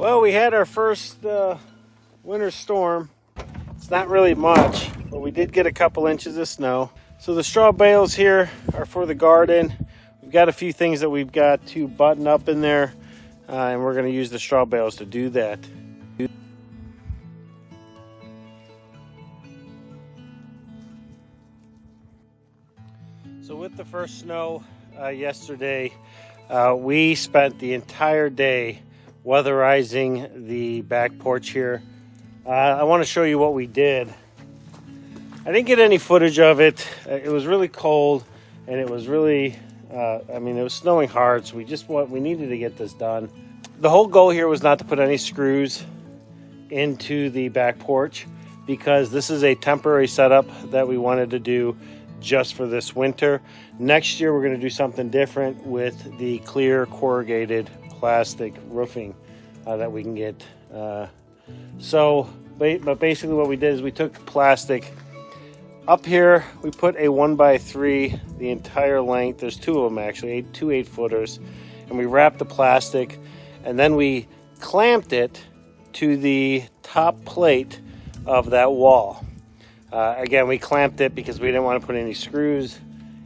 Well, we had our first winter storm. It's not really much, but we did get a couple inches of snow. So the straw bales here are for the garden. We've got a few things that we've got to button up in there, and we're going to use the straw bales to do that. So with the first snow yesterday, we spent the entire day weatherizing the back porch here. I want to show you what we did. I didn't get any footage of it. It was really cold, and it was really, it was snowing hard, so we needed to get this done. The whole goal here was not to put any screws into the back porch, because this is a temporary setup that we wanted to do just for this winter. Next year, we're going to do something different with the clear corrugated plastic roofing that we can get. But basically what we did is we took plastic. Up here, we put a 1x3 the entire length. There's two of them actually, two 8-footers. And we wrapped the plastic, and then we clamped it to the top plate of that wall. Again, we clamped it because we didn't want to put any screws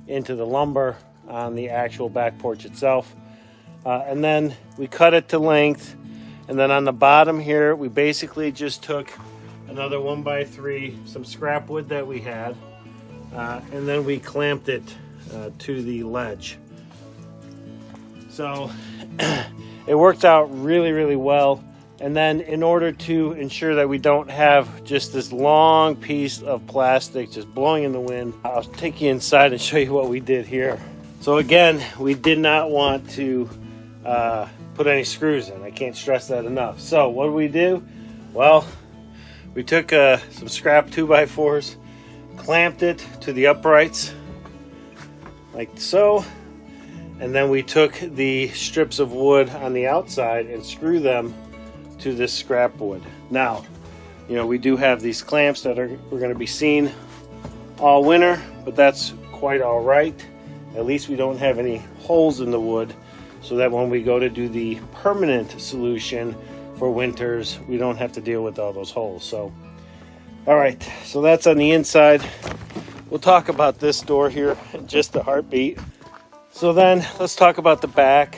into the lumber on the actual back porch itself. And then we cut it to length. And then on the bottom here, we basically just took another 1x3, some scrap wood that we had, and then we clamped it to the ledge. So it worked out really, really well. And then in order to ensure that we don't have just this long piece of plastic just blowing in the wind, I'll take you inside and show you what we did here. So again, we did not want to put any screws in. I can't stress that enough. So what did we do? Well, we took some scrap 2x4s, clamped it to the uprights like so, and then we took the strips of wood on the outside and screwed them to this scrap wood. Now, we do have these clamps that we're going to be seeing all winter, but that's quite all right. At least we don't have any holes in the wood, so that when we go to do the permanent solution for winters, we don't have to deal with all those holes. So, all right, so that's on the inside. We'll talk about this door here in just a heartbeat. So then let's talk about the back.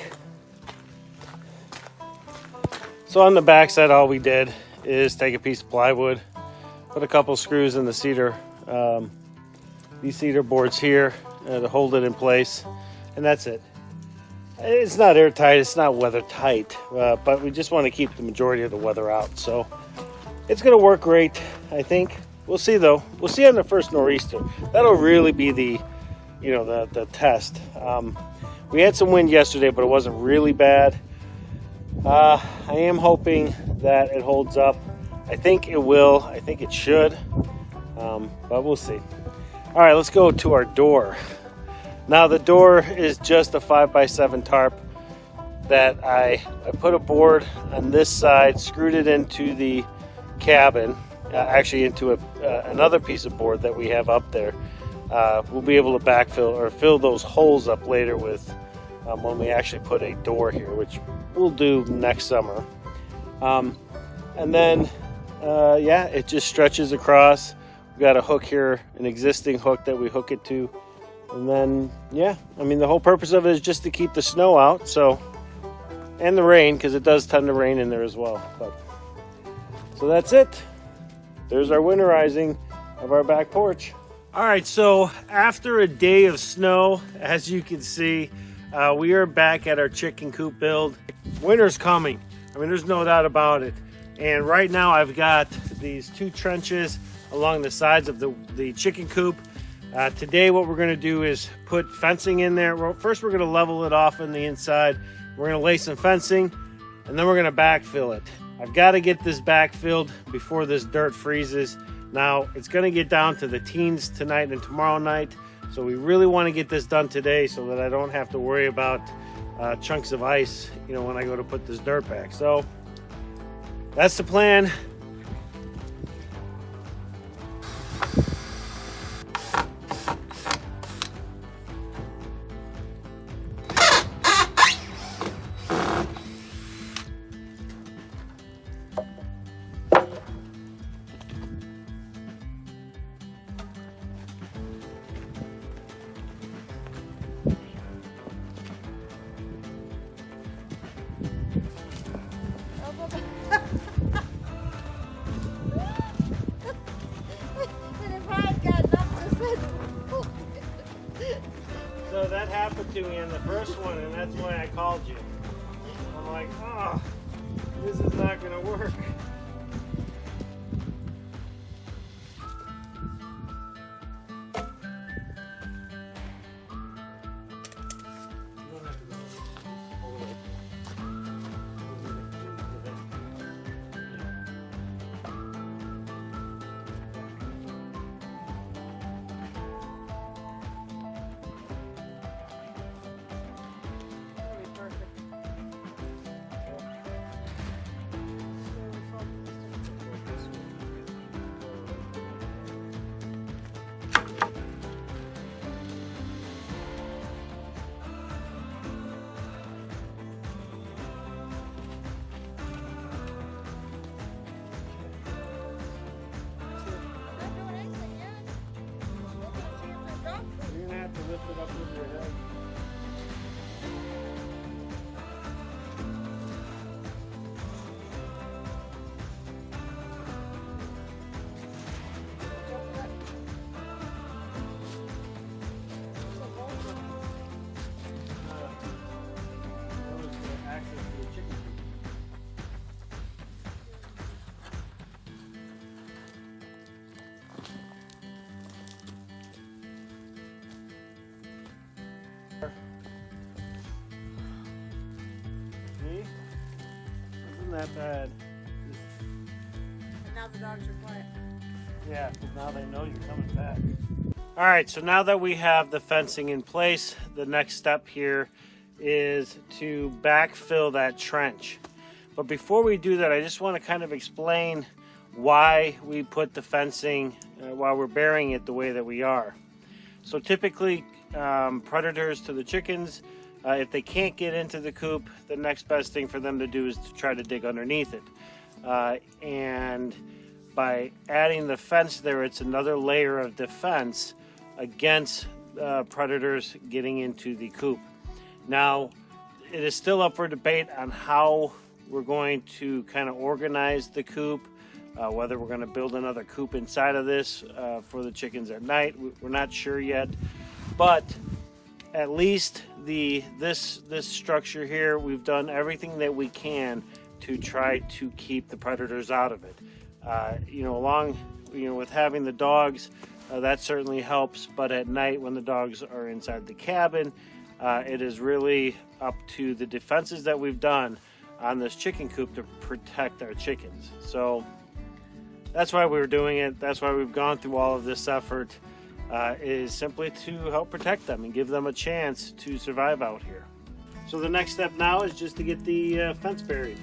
So on the back side, all we did is take a piece of plywood, put a couple screws in the cedar, these cedar boards here to hold it in place, and that's it. It's not airtight, it's not weather tight, but we just want to keep the majority of the weather out. So it's going to work great, I think. We'll see though. We'll see on the first nor'easter. That'll really be the test. We had some wind yesterday, but it wasn't really bad. I am hoping that it holds up. I think it will. I think it should. But we'll see. All right, let's go to our door. Now the door is just a 5x7 tarp that I put a board on this side, screwed it into the cabin, actually into another piece of board that we have up there. We'll be able to backfill or fill those holes up later with when we actually put a door here, which we'll do next summer. And then, it just stretches across. We've got a hook here, an existing hook that we hook it to. And then, the whole purpose of it is just to keep the snow out. So, and the rain, because it does tend to rain in there as well. So that's it. There's our winterizing of our back porch. All right, so after a day of snow, as you can see, we are back at our chicken coop build. Winter's coming. There's no doubt about it. And right now I've got these 2 trenches along the sides of the chicken coop. Today what we're going to do is put fencing in there. First we're going to level it off on the inside. We're going to lay some fencing, and then we're going to backfill it. I've got to get this backfilled before this dirt freezes. Now it's going to get down to the teens tonight and tomorrow night. So we really want to get this done today so that I don't have to worry about chunks of ice, when I go to put this dirt back. So that's the plan. So that happened to me in the first one, and that's why I called you. I'm like, oh, this is not going to work. Lift it up with your head. Access to the chicken coop. See? Isn't that bad? And now the dogs are quiet. Yeah, because now they know you're coming back. All right, so now that we have the fencing in place, the next step here is to backfill that trench. But before we do that, I just want to kind of explain why we put the fencing, why we're burying it the way that we are. So typically, predators to the chickens, if they can't get into the coop, the next best thing for them to do is to try to dig underneath it. And by adding the fence there, it's another layer of defense against predators getting into the coop. Now, it is still up for debate on how we're going to kind of organize the coop, whether we're going to build another coop inside of this for the chickens at night. We're not sure yet, but at least this structure here, we've done everything that we can to try to keep the predators out of it. With having the dogs, that certainly helps, but at night when the dogs are inside the cabin, it is really up to the defenses that we've done on this chicken coop to protect our chickens. So that's why we were doing it. That's why we've gone through all of this effort, is simply to help protect them and give them a chance to survive out here. So the next step now is just to get the fence buried.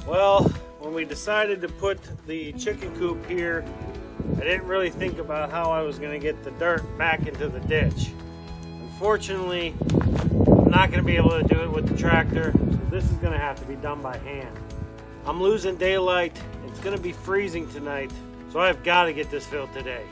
Well, when we decided to put the chicken coop here, I didn't really think about how I was going to get the dirt back into the ditch. Unfortunately, I'm not going to be able to do it with the tractor, so this is going to have to be done by hand. I'm losing daylight. It's going to be freezing tonight, so I've got to get this filled today.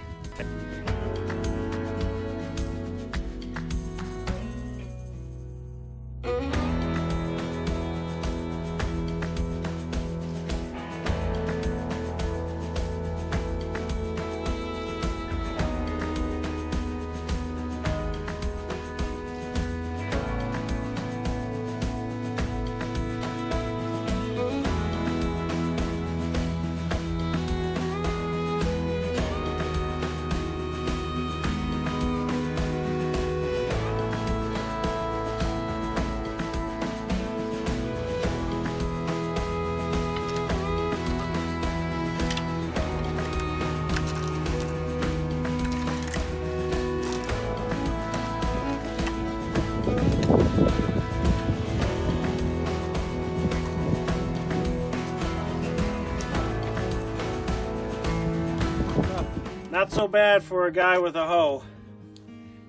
Not so bad for a guy with a hoe.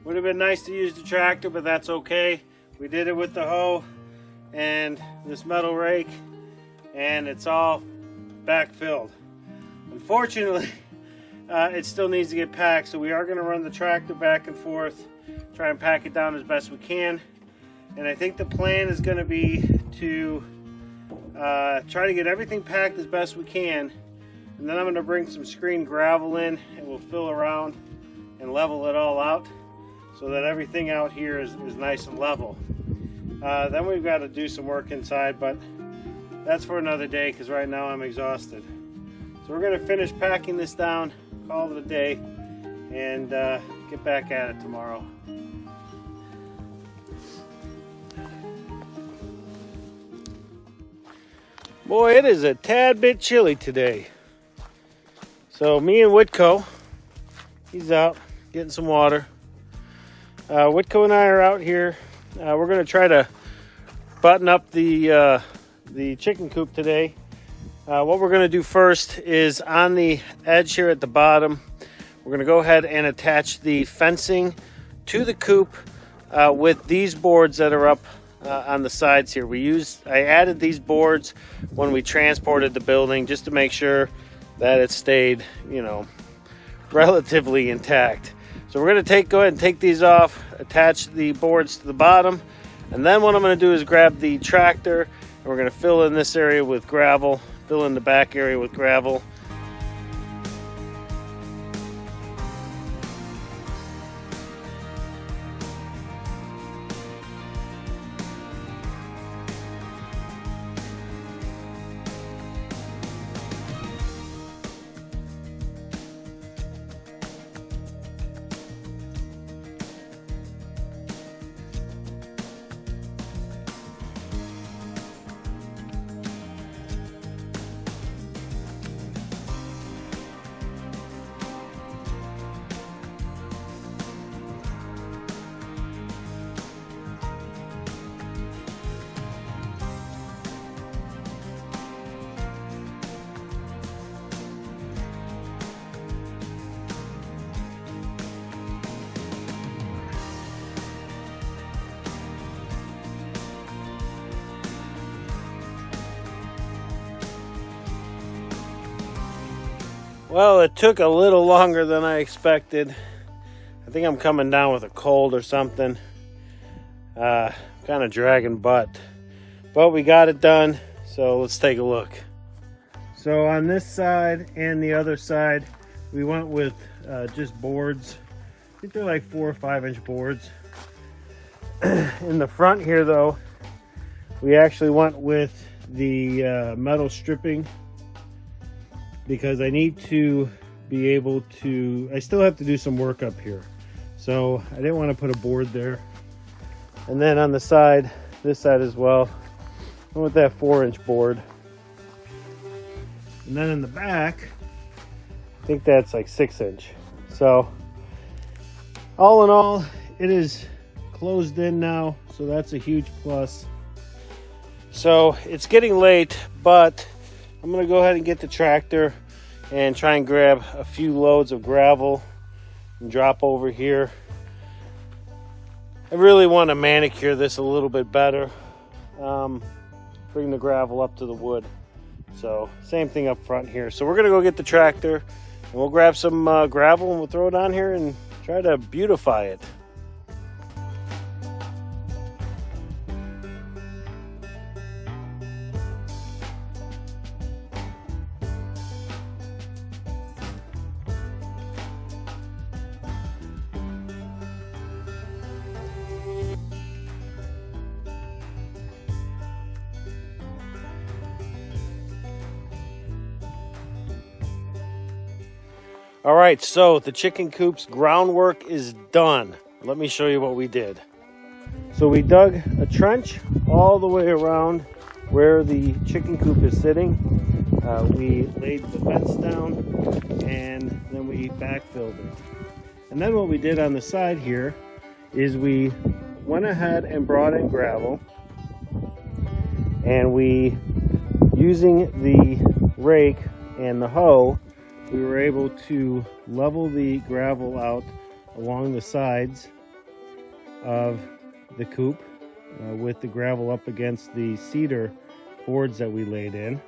Would have been nice to use the tractor, but that's okay. We did it with the hoe and this metal rake, and it's all backfilled. Unfortunately, it still needs to get packed, so we are going to run the tractor back and forth, try and pack it down as best we can. And I think the plan is going to be to try to get everything packed as best we can, and then I'm going to bring some screened gravel in and we'll fill around and level it all out so that everything out here is nice and level. Then we've got to do some work inside, but that's for another day because right now I'm exhausted. So we're going to finish packing this down, call it a day, and get back at it tomorrow. Boy, it is a tad bit chilly today. So me and Whitco, he's out getting some water. Whitco and I are out here. We're going to try to button up the chicken coop today. What we're going to do first is on the edge here at the bottom, we're going to go ahead and attach the fencing to the coop with these boards that are up on the sides here. I added these boards when we transported the building just to make sure that it stayed, relatively intact. So we're going to go ahead and take these off, attach the boards to the bottom, and then what I'm going to do is grab the tractor and we're going to fill in this area with gravel, fill in the back area with gravel. Well, it took a little longer than I expected. I think I'm coming down with a cold or something. Kind of dragging butt. But we got it done, so let's take a look. So on this side and the other side, we went with just boards. I think they're like 4 or 5 inch boards. In the front here though, we actually went with the metal stripping, because I need to be able to, I still have to do some work up here. So I didn't want to put a board there. And then on the side, this side as well, I went with that 4 inch board. And then in the back, I think that's like 6 inch. So all in all, it is closed in now. So that's a huge plus. So it's getting late, but I'm going to go ahead and get the tractor and try and grab a few loads of gravel and drop over here. I really want to manicure this a little bit better. Bring the gravel up to the wood. So same thing up front here. So we're going to go get the tractor and we'll grab some gravel and we'll throw it on here and try to beautify it. All right, so the chicken coop's groundwork is done. Let me show you what we did. So we dug a trench all the way around where the chicken coop is sitting. We laid the fence down and then we backfilled it. And then what we did on the side here is we went ahead and brought in gravel, and we, using the rake and the hoe, we were able to level the gravel out along the sides of the coop with the gravel up against the cedar boards that we laid in.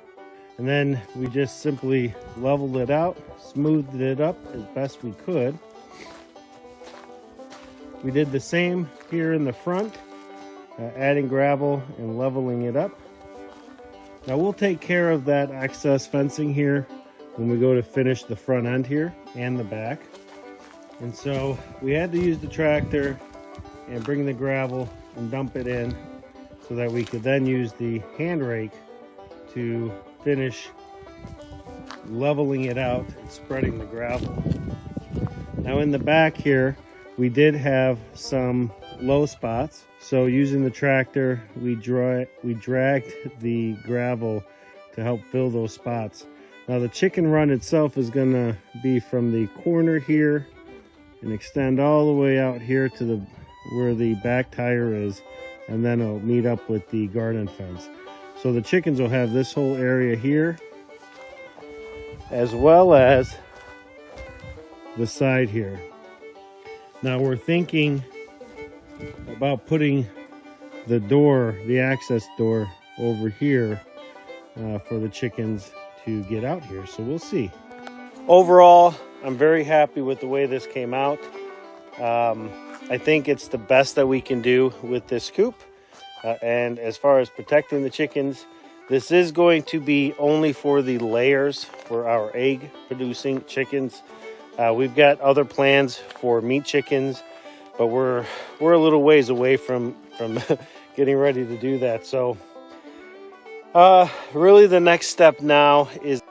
And then we just simply leveled it out, smoothed it up as best we could. We did the same here in the front, adding gravel and leveling it up. Now we'll take care of that excess fencing here when we go to finish the front end here and the back. And so we had to use the tractor and bring the gravel and dump it in so that we could then use the hand rake to finish leveling it out and spreading the gravel. Now in the back here, we did have some low spots. So using the tractor, we dragged the gravel to help fill those spots. Now the chicken run itself is gonna be from the corner here and extend all the way out here to where the back tire is, and then it'll meet up with the garden fence. So the chickens will have this whole area here, as well as the side here. Now we're thinking about putting the door, the access door, over here for the chickens to get out here. So we'll see. Overall, I'm very happy with the way this came out. I think it's the best that we can do with this coop. And as far as protecting the chickens, this is going to be only for the layers for our egg producing chickens. We've got other plans for meat chickens, but we're a little ways away from getting ready to do that. So really the next step now is